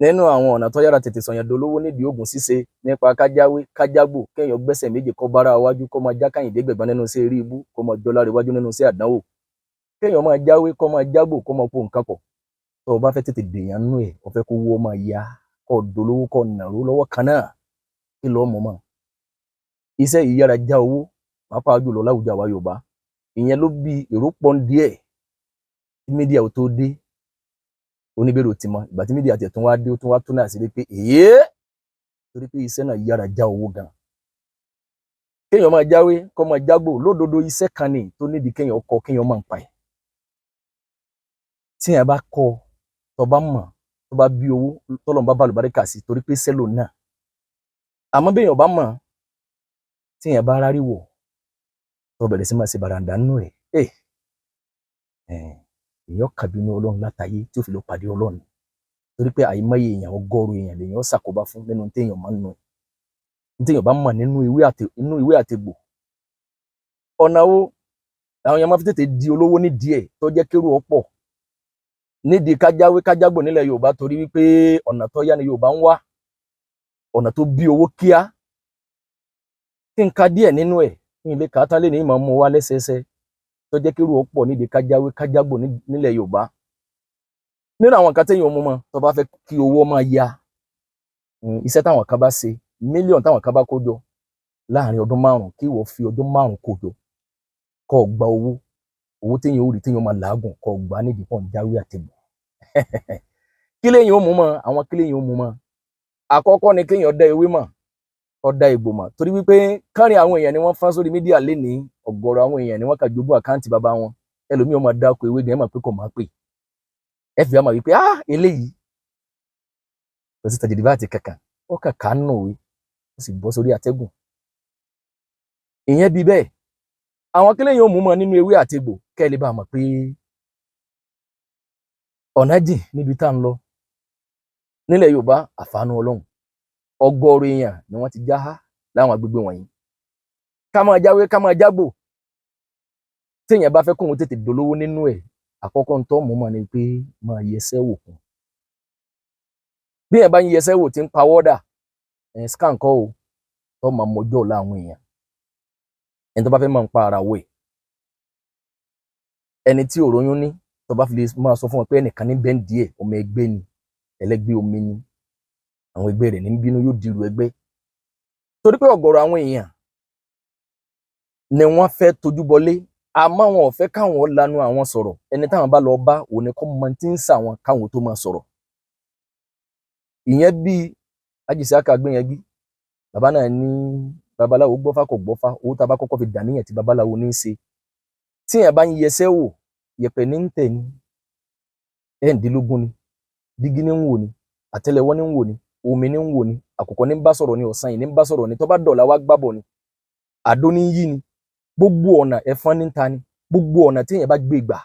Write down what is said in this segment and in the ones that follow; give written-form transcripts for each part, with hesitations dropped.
nínú àwọn ọ̀nà tó yára tètè sọ̀yàn dolówó nídìí oògùn ṣíṣe nípa kájáwé kájágbò kéèyàn gbẹ́sẹ̀ méjì kó bára wájú kó máa já káyìndé gbẹ̀gbọ́n nínú iṣẹ́ eré ibú kó máa jọlá iwájú nínú iṣẹ́ àdánwò kéèyàn máa jáwé kó máa jágbò kó máa po nǹkan pọ̀ tó o bá fẹ́ tètè dèèyàn nú ẹ̀ o fẹ́ kó wó máa ya kó dolówó kó nàró lọ́wọ́ kan náà kí lọ́ọ́ mọ̀ mọ́ iṣẹ́ yìí yára já owó pàápàá jùlọ láwùjọ àwa Yorùbá ìyẹn ló bí èrò pọ́n díẹ̀ tí mídíà ò tó dé oníbèrè ti mọ ìgbà tí mídíà tẹ̀ tún wá dé ó tún wá tún náà sí pé torí pé iṣẹ́ náà yára já owó gan kéèyàn máa jáwé kó máa jágbò lódodo iṣẹ́ kan ni tó nídìí kéèyàn kọ́ kéèyàn máa ń pa ẹ̀ tí yẹn bá kọ́ tó bá mọ̀ tó bá bí owó tọ́lọ́run bá bá àlùbáríkà sí torí pé sẹ́lò náà àmọ́ béèyàn bá mọ̀ tí yẹn bá rárí wọ̀ tó bẹ̀rẹ̀ sí máa ṣe bàràǹdà nínú ẹ̀ èèyàn kàbínú Ọlọ́run látàyé tí ó fi lọ pàdé Ọlọ́run torí pé àìmọye èèyàn ọgọ́rùn èèyàn lèèyàn ṣàkóbá fún nínú téèyàn máa ń nù téèyàn bá mọ̀ nínú ìwé àtegbò ọ̀nà wo làwọn èèyàn máa fi tètè di olówó nídìí ẹ̀ tó jẹ́ kérò ọ̀pọ̀ nídìí kájáwé kájágbò nílẹ̀ Yorùbá torí wípé ọ̀nà tó yá ni Yorùbá ń wá ọ̀nà tó bí owó kíá kí n ka díẹ̀ nínú ẹ̀ kí n lè kà á tán lé ní ìmọ̀ mú wá lẹ́sẹẹsẹ tó jẹ́ kérò ọ̀pọ̀ nídìí kájáwé kájágbò nílẹ̀ Yorùbá nínú àwọn nǹkan téèyàn mú mọ́ tó bá fẹ́ kí owó máa ya iṣẹ́ táwọn kan bá ṣe mílíọ̀nù táwọn kan bá kó jọ láàrin ọdún 5 kí ìwọ fi ọdún 5 kó jọ kó gba owó téèyàn ó rí téèyàn máa làágùn kó gbà nídìí pọ̀ ń jáwé àtẹ̀gbò kí léèyàn ó mú mọ́ àwọn kí léèyàn ó mú mọ́ àkọ́kọ́ ni kéèyàn dá ewé mọ̀ kó dá egbò mọ̀ torí wípé kárin àwọn èèyàn ni wọ́n fọ́n sórí mídíà lénìí ọ̀gọ̀rọ̀ àwọn èèyàn ni wọ́n kà jogún àkáǹtì bàbá wọn ẹlòmíì ó máa dáko ewé gan mọ̀ pé kò máa pè ẹ fi àmọ̀ wípé eléyìí kò sí tàjìdì bá ti kankan ó kàkà nù wí ó sì bọ́ sórí atẹ́gùn ìyẹn bí bẹ́ẹ̀ àwọn kílẹ̀ yóò mú mọ́ nínú ewé àtegbò kẹ́ ẹ lè bá mọ̀ pé ọ̀nà jìn níbi tá ń lọ nílẹ̀ Yorùbá àfààní Ọlọ́run ọgọ́rùn èèyàn ni wọ́n ti já há láwọn agbègbè wọ̀nyí ká máa jáwé ká máa jágbò téèyàn bá fẹ́ kóhun tètè dolówó nínú ẹ̀ àkọ́kọ́ ń tọ́ mú mọ́ ni pé máa yẹsẹ́ wò kún bí èèyàn bá ń yẹsẹ́ wò tí ń pa wọ́dà scan kọ́ o tó máa mọjọ́ láwọn èèyàn ẹni tó bá fẹ́ máa ń pa ara wò ẹni tí ò róyún ní tó bá fi lè máa sọ fún wọn pé ẹnìkan ní bẹ́ǹdì ẹ̀ ọmọ ẹgbẹ́ ni ẹlẹ́gbẹ́ omi ni àwọn ẹgbẹ́ rẹ̀ ní bínú yóò dirú ẹgbẹ́ torí pé ọ̀gọ̀rọ̀ àwọn èèyàn ni wọ́n fẹ́ tojú bọlé àmọ́ wọn ò fẹ́ káwọn lanu àwọn sọ̀rọ̀ ẹni táwọn bá lọ bá òun ni kọ́ mọ tí ń sà wọn káwọn tó máa sọ̀rọ̀ ìyẹn bíi ajísàkà gbìyànjú bàbá náà ní babaláwo gbọ́fá kò gbọ́fá owó tá a bá kọ́kọ́ fi dàníyàn tí babaláwo ní í ṣe tí èèyàn bá ń yẹsẹ́ wò yẹ̀pẹ̀ ní ń tẹ̀ ní ẹ̀ǹdínlógún ni dígí ní ń wò ni àtẹ́lẹwọ́ ní ń wò ni omi ní ń wò ni àkùkọ ní ń bá sọ̀rọ̀ ni ọ̀sán yìí ní ń bá sọ̀rọ̀ ni tó bá dọ̀la wá gbábọ̀ ni àdó ní ń yí ni gbogbo ọ̀nà ẹ̀fọn ní ń ta ni gbogbo ọ̀nà tí èèyàn bá gbé gbà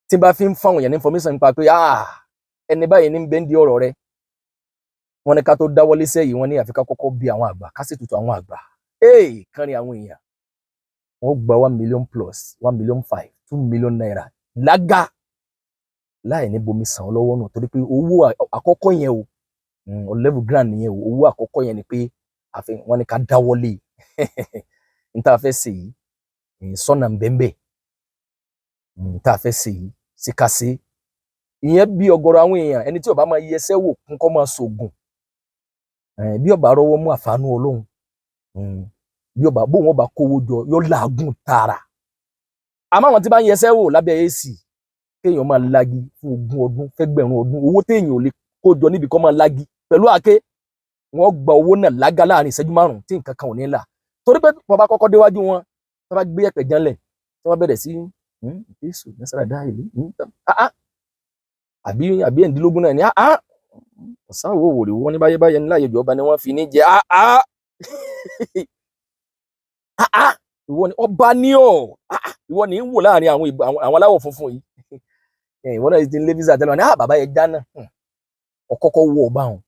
tí bá fi ń fáwọn èèyàn ní information nípa pé ẹni báyìí ní ń bẹ́ńdì ọ̀rọ̀ rẹ wọ́n ní ká tó dáwọ́lé sẹ́yìn wọ́n ní àfi ká kọ́kọ́ bí àwọn àgbà ká sì tutù àwọn àgbà kárí àwọn èèyàn wọ́n gba 1 million plus 1 million 5 2 million naira lága láì ní bomi sàn lọ́wọ́ nù torí pé owó àkọ́kọ́ yẹn o level grand yẹn o owó àkọ́kọ́ yẹn ni pé wọ́n ní ká dáwọ́lé n tá a fẹ́ ṣe yìí sọ́nà bẹ́ẹ̀ n tá a fẹ́ ṣe yìí síkàsí ìyẹn bí ọ̀gọ̀rọ̀ àwọn èèyàn ẹni tí ó bá máa yẹsẹ́ wò kún kọ́ máa ṣògùn bí ó bá rọ́wọ́ mú àfààní Ọlọ́run bí ó bá bóun ó bá kówó jọ yóò làágùn tààrà àmọ́ àwọn tí bá ń yẹsẹ́ wò lábẹ́ AC kéèyàn máa lági fún 20 ọdún fẹ́gbẹ̀rún ọdún owó téèyàn ò lè kó jọ níbi kọ́ máa lági pẹ̀lú àáké wọ́n gba owó náà lága láàrin ìṣẹ́jú 5 tí nǹkan kan ò ní là torí pé wọ́n bá kọ́kọ́ déwájú wọn tó bá gbé ẹ̀pẹ̀ janlẹ̀ tó bá bẹ̀rẹ̀ sí Jésù nẹ́sàrà dáìlì àbí ẹ̀ǹdínlógún náà ni ọ̀sán wo wòrè wọ́n ní báyé ní láàyè ìjọba ni wọ́n fi ní jẹ ìwọ ni ọba ní ìwọ ni ń wò láàrin àwọn aláwọ̀ funfun yìí ìwọ náà ti ń lé visa tẹ́lẹ̀ wọn ni bàbá yẹn jáná ọkọ́kọ́ wọ ọba wọn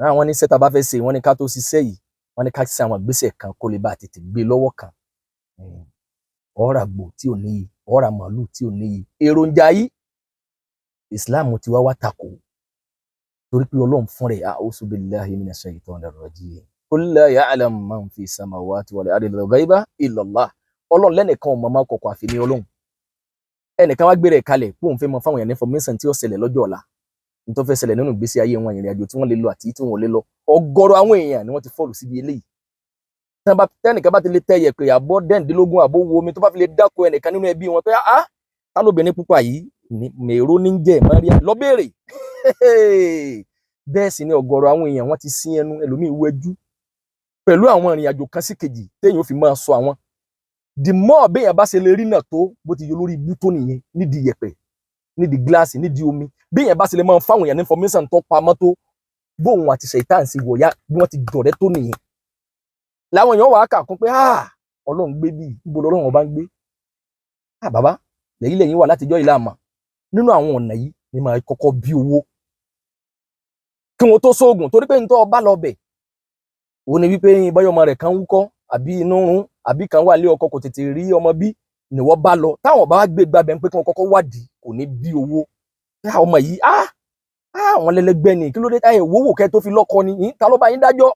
àwọn ní sẹ́ta bá fẹ́ ṣe wọ́n ní ká tó ṣiṣẹ́ yìí wọ́n ní ká ṣe àwọn ìgbésẹ̀ kan kó lè bá tètè gbé lọ́wọ́ kan ọ̀rà gbò tí ò níyì ọ̀rà màálù tí ò níyì èròjà yìí Islam ti wá tako torí pé Ọlọ́run fún rẹ̀ a'udhu billahi minash shaitonir rajim qul la ya'lamu man fi samawati wal ardi al-ghayba illa Allah. Ọlọ́run lẹ́nìkan ò mọ̀ máa kọ̀kọ̀ àfi ní Ọlọ́run. Ẹnìkan wá gbére kalẹ̀ pé òun fẹ́ mọ fáwọn èèyàn information tí ó ṣẹlẹ̀ lọ́jọ́ ọ̀la, ní tó fẹ́ ṣẹlẹ̀ nínú ìgbésí ayé wọn, ìrìn àjò tí wọ́n lè lọ àti tí wọ́n lè lọ. Ọ̀gọ̀rọ̀ àwọn èèyàn ni wọ́n ti fọ́ọ̀lù síbi eléyìí. Tẹ́nìkan bá ti lè tẹ́ yẹ̀pẹ̀ àbọ̀ dẹ́ǹdínlógún àbọ̀ wo omi tó bá fi lè dáko ẹnìkan nínú ẹbí wọn pé ta lóbìnrin pupa yìí mèrò ní jẹ́ Maria lọ béèrè. Bẹ́ẹ̀ sì ni ọ̀gọ̀rọ̀ àwọn èèyàn wọ́n ti sí ẹnu ẹlòmíì wẹ́jú pẹ̀lú àwọn ìrìn àjò kan sí kejì téèyàn ò fi máa sọ àwọn. The more béèyàn bá ṣe lè rí náà tó bó ti yọ lórí ibú tó nìyẹn nídìí yẹ̀pẹ̀ nídìí gíláàsì nídìí omi, béèyàn bá ṣe lè máa fáwọn èèyàn ní information tó pamọ́ tó bóun àti ṣèitán sí wọ̀yá bí wọ́n ti dọ̀rẹ́ tó nìyẹn. Láwọn èèyàn wà á kà kún pé Ọlọ́run gbé bí níbo lọ́lọ́run ọba ń gbé. Bàbá lẹ́yìn wà látijọ́ ìlà àmà nínú àwọn ọ̀nà yìí ni máa kọ́kọ́ bí owó kí wọ́n tó sóògùn, torí pé nítorí ọba lọ bẹ̀ òun ni wípé bọ́yọ̀ ọmọ rẹ̀ kan wúkọ́ àbí inú rún àbí kan wà lé ọkọ kò tètè rí ọmọ bí ni wọ́n bá lọ. Táwọn bá gbé gbàbẹ̀ pé kí wọ́n kọ́kọ́ wádìí kò ní bí owó. Ọmọ yìí àwọn lẹ́lẹ́gbẹ́ ni kí ló dé táyà ìwówó kẹ́ tó fi lọ́kọ ni ta ló bá yín dájọ́.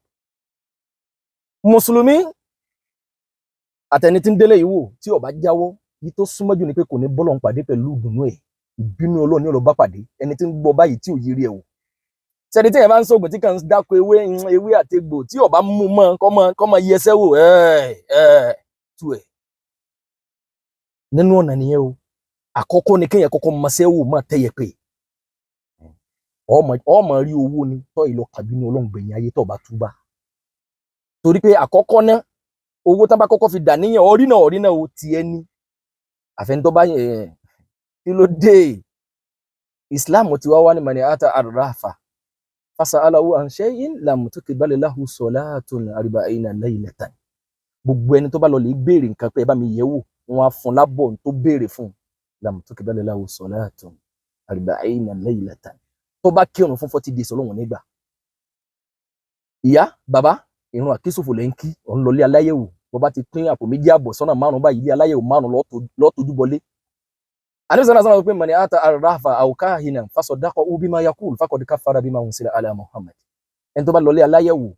Mùsùlùmí àtẹni tí ń délé yìí wò tí ó bá jáwọ́ yìí tó súnmọ́ jù ni pé kò ní bọ́lọ̀ ń pàdé pẹ̀lú ìdùnnú ẹ̀, ìbínú Ọlọ́run ní ọlọ́ba pàdé. Ẹni tí ń gbọ́ báyìí tí ò yiri ẹ̀ wò sẹ́ni tí ẹ̀ bá ń sọ̀gùn tí kàn ń dáko ewé àtegbò tí ó bá mú mọ́ kọ́ mọ yẹsẹ́ wò tú ẹ̀. Nínú ọ̀nà nìyẹn o. Àkọ́kọ́ ni kéèyàn kọ́kọ́ mọ sẹ́wò máa tẹ́yẹ pé ọmọ rí owó ni tọ́ ìlọ kàbínú Ọlọ́run gbẹ̀yìn ayé tó bá túbà. Torí pé àkọ́kọ́ náà owó tán bá kọ́kọ́ fi dà níyàn orí náà o ti ẹni àfẹnitọ́ bá kí ló dé. Islam ti wá ní mani ata arrafa fasa'alahu an shay'in lam tuqbal lahu salatun 40 laylatan. Gbogbo ẹni tó bá lọ lè béèrè nǹkan pé ẹ bá mi yẹ̀ wò wọn á fún lábọ̀ tó béèrè fún lam tuqbal lahu salatun 40 laylatan. Tó bá kírun fún 40 days Ọlọ́run nígbà. Ìyá bàbá ìrun àkísòfò lẹ́ ń kí ọ̀n lọlé aláyẹ̀wò bó bá ti pín àpò méjì àbọ̀ sọ́nà márùn-ún báyìí ilé aláyẹ̀wò márùn-ún lọ́tọ́jú bọlé. Àdébísọ́nà sọ́nà pé mani ata arrafa aw kahinan fasaddaqahu bima yaqul faqad kafara bima unsila ala Muhammad. Ẹni tó bá lọlé aláyẹ̀wò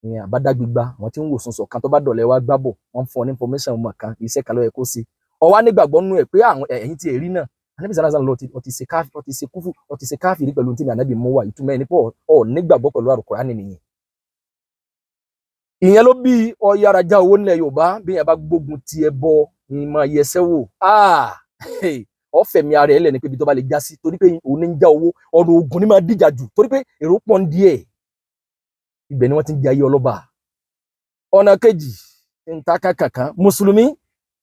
ní àbádágbígbá wọn tí ń wò sùn sọ̀kan tó bá dọ̀lẹ́ wá gbábọ̀ wọ́n fún ọ ní information ọmọ kan iṣẹ́ kan ló yẹ kó sí. Ọwá nígbàgbọ́ nú ẹ̀ pé àwọn ẹ̀yìn tí èrí náà Àdébísọ́nà sọ́nà lọ ti ṣe káfíìrì pẹ̀lú tí Ànábì mú wá ìtumọ̀ ẹni pọ̀ ọ nígbàgbọ́ pẹ̀lú Al-Qur'ani nìyẹn. Ìyẹn ló bí Yara já owó nílẹ̀ Yorùbá bí yẹn bá gbógun ti ẹbọ ìmọ̀ yẹsẹ́ wò ọ̀fẹ̀mí ara ẹ̀ lẹ́ni pé ibi tó bá lè já sí torí pé òun ní ń já owó ọ̀rọ̀ ogun ní máa dìjà jù torí pé èrò pọ̀ ń díẹ̀ ibẹ̀ ni wọ́n ti ń jẹ ayé ọlọ́ba. Ọ̀nà kejì ń ta kankan Mùsùlùmí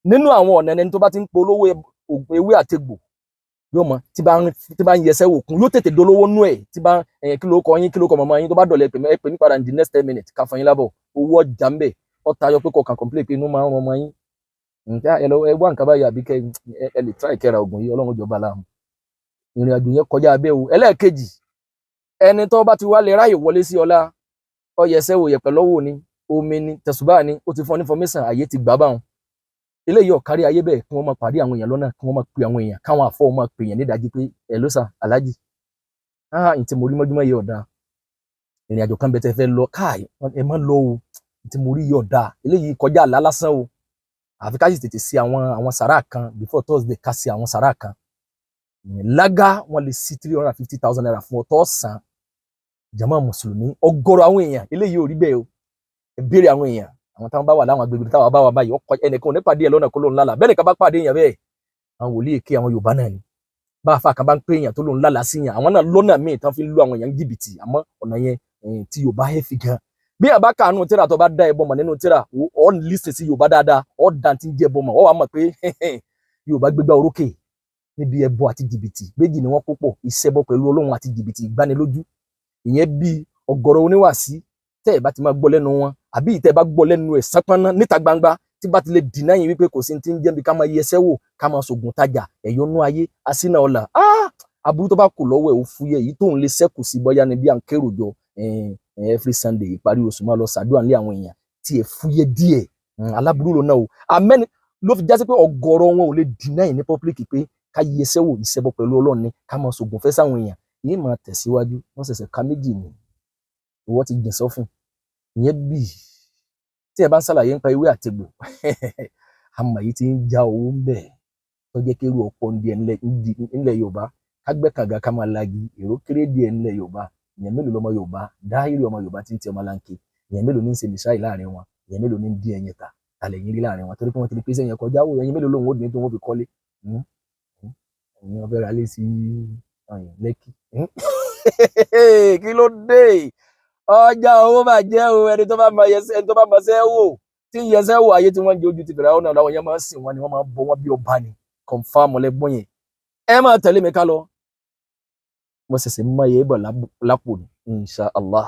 nínú àwọn ọ̀nà ẹni tó bá ti ń polówó ewé àtegbò yóò mọ tí bá ń yẹsẹ́ wò kún yóò tètè dolówó nú ẹ̀ tí bá kí ló kọ yín kí ló kọ mọ̀mọ́ yín tó bá dọ̀lẹ́ pè ní padà in the next 10 minutes ká fún yín lábọ̀ owó ọjà ń bẹ̀ ọ̀tá ayọ̀ pé kọ̀ọ̀kan complain pé inú máa ń rán ọmọ yín ẹ wá nǹkan báyìí àbí ẹ lè try kẹ́ra ògùn yìí Ọlọ́run jọba láàmú. Ìrìn àjò yẹn kọjá abẹ́ o. Ẹlẹ́ẹ̀kejì ẹni tó bá ti wá lè ráyè wọlé sí ọlá ọyẹsẹ́ wò yẹ̀pẹ̀ lọ́wọ́ ni omi ni tẹ̀sùbá ni ó ti fún ọ ní information àyè ti gbà báwọn. Eléyìí ọ̀kárí ayé bẹ́ẹ̀ kí wọ́n máa pàdé àwọn èèyàn lọ́nà kí wọ́n máa pe àwọn èèyàn káwọn àfọ́ máa pe èèyàn nídàájí pé ẹ ló sà aláàjì ǹtí mo rí mọ́júmọ́ yìí ọ̀dà ìrìn àjò kan bẹ tẹ́ fẹ́ lọ káì ẹ má lọ o ǹtí mo rí yìí ọ̀dà eléyìí kọjá àlá lásán o àfi ká sì tètè sí àwọn sàrà kan before Thursday ká sí àwọn sàrà kan lága wọn lè sí 350,000 naira fún ọtọ́ ọ̀sán. Jàmá Mùsùlùmí ọ̀gọ̀rọ̀ àwọn èèyàn eléyìí ò rí bẹ́ẹ̀ o. Ẹ béèrè àwọn èèyàn àwọn táwọn bá wà láwọn agbègbè táwọn bá wà báyìí ọkọ ẹnìkan ò ní pàdé ẹ lọ́nà kó lóun lálàá bẹ́ẹ̀ nìkan bá pàdé èèyàn bẹ́ẹ̀ àwọn wòlíì èké àwọn Yorùbá náà ni bá àfa kan bá ń pè èèyàn tó lóun lálàá sí yàn àwọn náà lọ́nà míì tán fi ń lu àwọn èèyàn jìbìtì àmọ́ ọ̀nà yẹn tí Yorùbá ẹ̀ fi gan. Bí àbá kàánú tíra tó bá dá ẹbọ mọ̀ nínú tíra ọ lísìn sí Yorùbá dáadáa ọ dá ti ń jẹ ẹbọ mọ̀ ọ wà mọ̀ pé Yorùbá gbégbá orókè níbi ẹbọ àti jìbìtì méjì ni wọ́n kó pọ̀ ìṣẹbọ pẹ̀lú Ọlọ́run àti jìbìtì ìgbánilójú. Ìyẹn bí ọ̀gọ̀rọ̀ oníwàásí tẹ́ ẹ bá ti máa gbọ́ lẹ́nu wọn àbí ìtẹ́ bá gbọ́ lẹ́nu ẹ̀ sápáná níta gbangba tí bá ti lè dìnnà yín wípé kò sí ti ń jẹ́ bí ká máa yẹsẹ́ wò ká máa sògùn tajà ẹ̀yọ́nú ayé asínà ọ̀la aburú tó bá kù lọ́wọ́ ẹ̀ ó fúyẹ́ èyí tóun lè sẹ́kù sí bọ́yá ni bí à ń kérò jọ every Sunday ìparí oṣù máa lọ ṣàdúrà nílé àwọn èèyàn tí ẹ̀ fúyẹ́ díẹ̀ aláburú lò náà o amẹ́ni ló fi jásí pé ọ̀gọ̀rọ̀ wọn ò lè dìnnà yín ní public pé ká yẹsẹ́ wò ìṣẹ́bọ pẹ̀lú Ọlọ́run ni ká máa sògùn fẹ́ sáwọn èèyàn yìí máa tẹ̀síwájú wọ́n ṣẹ̀ṣẹ̀ ka méjì ni ìwọ ti jìn sọ́fìn ìyẹn bì tí ẹ bá ń ṣàlàyé nípa ewé àtegbò àmọ́ yìí ti ń já owó ń bẹ̀ tó jẹ́ kí irú ọ̀pọ̀ ńlẹ̀ Yorùbá ká gbẹ́ kànga ká máa lagi èrò kéré díẹ̀ ńlẹ̀ Yorùbá ìyẹn mélòó lọmọ Yorùbá dáhìrì ọmọ Yorùbá tí ń ti ọmọ láǹkì ìyẹn mélòó ní ń ṣe mìsáì láàrin wọn ìyẹn mélòó ní ń dín ẹyin ta àlẹ́ yín rí láàrin wọn torí pé wọ́n ti rí pé sẹ́yìn kọjá wò ẹyin mélòó lòun ó dín tó wọ́n fi kọ́lé ẹ̀yin ọbẹ̀ rà lé sí Lẹ́kì kí ló dé ọjà owó máa jẹ́ o ẹni tó bá mọ ṣẹ́ wò tí ń yẹsẹ́ wò ayé tí wọ́n ń jẹ ojú ti bẹ̀rẹ̀ àwọn ọ̀nà àwọn yẹn máa ń sìn wọn ni wọ́n máa ń bọ wọn bí ọba ni confam ọlẹ́gbọ́n yẹn ẹ máa tẹ̀lé mi ká lọ mo ṣẹ̀ṣẹ̀ mọ iye bọ̀ lápò ni insha Allah.